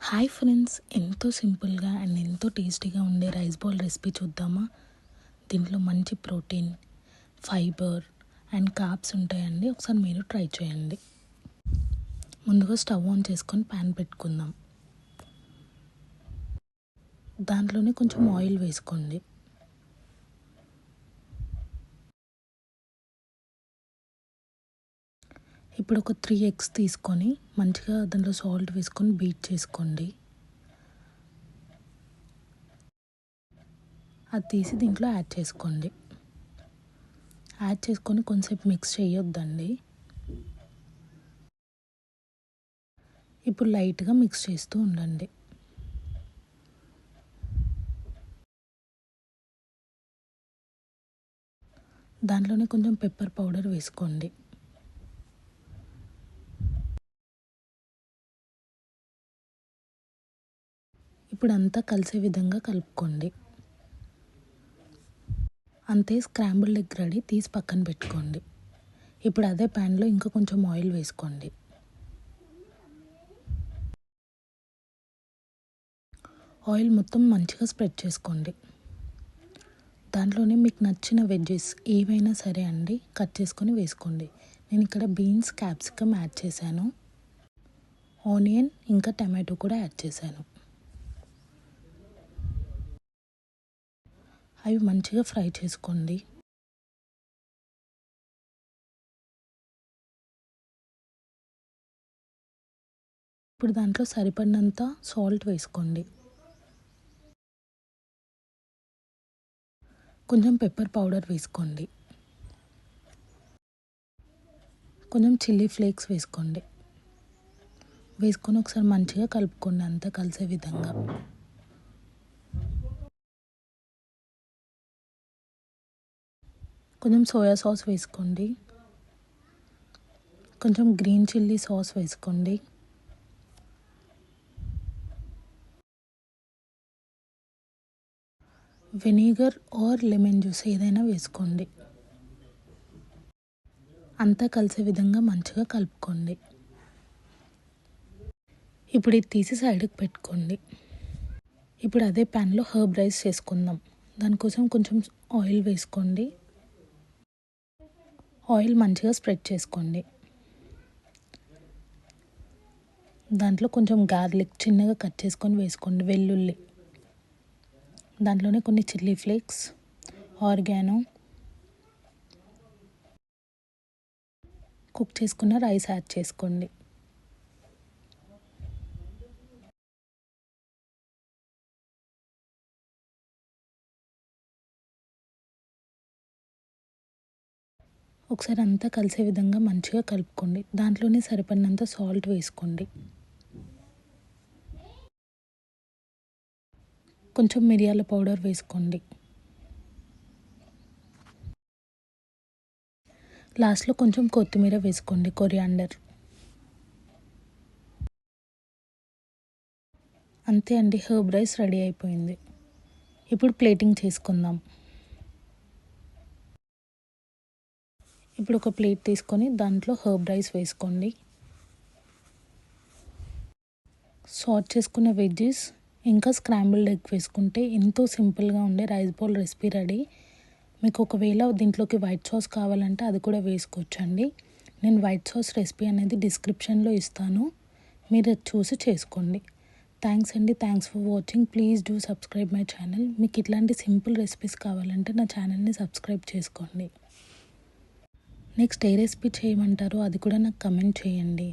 Hi friends, ఎంతో సింపుల్గా and ఎంతో టేస్టీగా ఉండే రైస్ బౌల్ రెసిపీ చూద్దామా. దీంట్లో మంచి ప్రోటీన్, ఫైబర్ అండ్ కార్బ్స్ ఉంటాయండి. ఒకసారి మీరు ట్రై చేయండి. ముందుగా స్టవ్ ఆన్ చేసుకొని ప్యాన్ పెట్టుకుందాం. దాంట్లోనే కొంచెం ఆయిల్ వేసుకోండి. ఇప్పుడు ఒక 3 ఎగ్స్ తీసుకొని మంచిగా దాంట్లో సాల్ట్ వేసుకొని బీట్ చేసుకోండి. అది తీసి దీంట్లో యాడ్ చేసుకోండి. యాడ్ చేసుకొని కొంచెంసేపు మిక్స్ చేయొద్దండి. ఇప్పుడు లైట్గా మిక్స్ చేస్తూ ఉండండి. దాంట్లోనే కొంచెం పెప్పర్ పౌడర్ వేసుకోండి. ఇప్పుడు అంతా కలిసే విధంగా కలుపుకోండి. అంతే, స్క్రాంబుల్డ్ ఎగ్ రెడీ. తీసి పక్కన పెట్టుకోండి. ఇప్పుడు అదే ప్యాన్లో ఇంకా కొంచెం ఆయిల్ వేసుకోండి. ఆయిల్ మొత్తం మంచిగా స్ప్రెడ్ చేసుకోండి. దాంట్లోనే మీకు నచ్చిన వెజ్జెస్ ఏవైనా సరే అండి కట్ చేసుకొని వేసుకోండి. నేను ఇక్కడ బీన్స్, క్యాప్సికమ్ యాడ్ చేశాను. ఆనియన్ ఇంకా టమాటో కూడా యాడ్ చేశాను. అవి మంచిగా ఫ్రై చేసుకోండి. ఇప్పుడు దాంట్లో సరిపడినంత సాల్ట్ వేసుకోండి. కొంచెం పెప్పర్ పౌడర్ వేసుకోండి. కొంచెం చిల్లీ ఫ్లేక్స్ వేసుకోండి. వేసుకొని ఒకసారి మంచిగా కలుపుకోండి, అంతా కలిసే విధంగా. కొంచెం సోయా సాస్ వేసుకోండి. కొంచెం గ్రీన్ చిల్లీ సాస్ వేసుకోండి. వెనిగర్ ఆర్ లెమన్ జ్యూస్ ఏదైనా వేసుకోండి. అంతా కలిసే విధంగా మంచిగా కలుపుకోండి. ఇప్పుడు ఇది తీసి సైడ్కి పెట్టుకోండి. ఇప్పుడు అదే ప్యాన్లో హర్బ్ రైస్ చేసుకుందాం. దానికోసం కొంచెం ఆయిల్ వేసుకోండి. ఆయిల్ మంచిగా స్ప్రెడ్ చేసుకోండి. దాంట్లో కొంచెం గార్లిక్ చిన్నగా కట్ చేసుకొని వేసుకోండి. వెల్లుల్లి, దాంట్లోనే కొన్ని చిల్లీ ఫ్లేక్స్, ఆర్గానో, కుక్ చేసుకున్న రైస్ యాడ్ చేసుకోండి. ఒకసారి అంతా కలిసే విధంగా మంచిగా కలుపుకోండి. దాంట్లోనే సరిపడినంత సాల్ట్ వేసుకోండి. కొంచెం మిరియాల పౌడర్ వేసుకోండి. లాస్ట్లో కొంచెం కొత్తిమీర వేసుకోండి, కొరియాండర్. అంతే అండి, హర్బ్ రైస్ రెడీ అయిపోయింది. ఇప్పుడు ప్లేటింగ్ చేసుకుందాం. ఇప్పుడు ఒక ప్లేట్ తీసుకొని దాంట్లో హర్బ్ రైస్ వేసుకోండి. సాట్ చేసుకున్న వెజ్జెస్ ఇంకా స్క్రాంబుల్డ్ ఎగ్ వేసుకుంటే ఎంతో సింపుల్గా ఉండే రైస్ బౌల్ రెసిపీ రెడీ. మీకు ఒకవేళ దీంట్లోకి వైట్ సాస్ కావాలంటే అది కూడా వేసుకోవచ్చండి. నేను వైట్ సాస్ రెసిపీ అనేది డిస్క్రిప్షన్లో ఇస్తాను, మీరు అది చూసి చేసుకోండి. థ్యాంక్స్ అండి, thanks for watching. Please do subscribe my channel. మీకు ఇట్లాంటి సింపుల్ రెసిపీస్ కావాలంటే నా ఛానల్ని సబ్స్క్రైబ్ చేసుకోండి. నెక్స్ట్ ఏ రెసిపీ చేయమంటారో అది కూడా నాకు కమెంట్ చేయండి.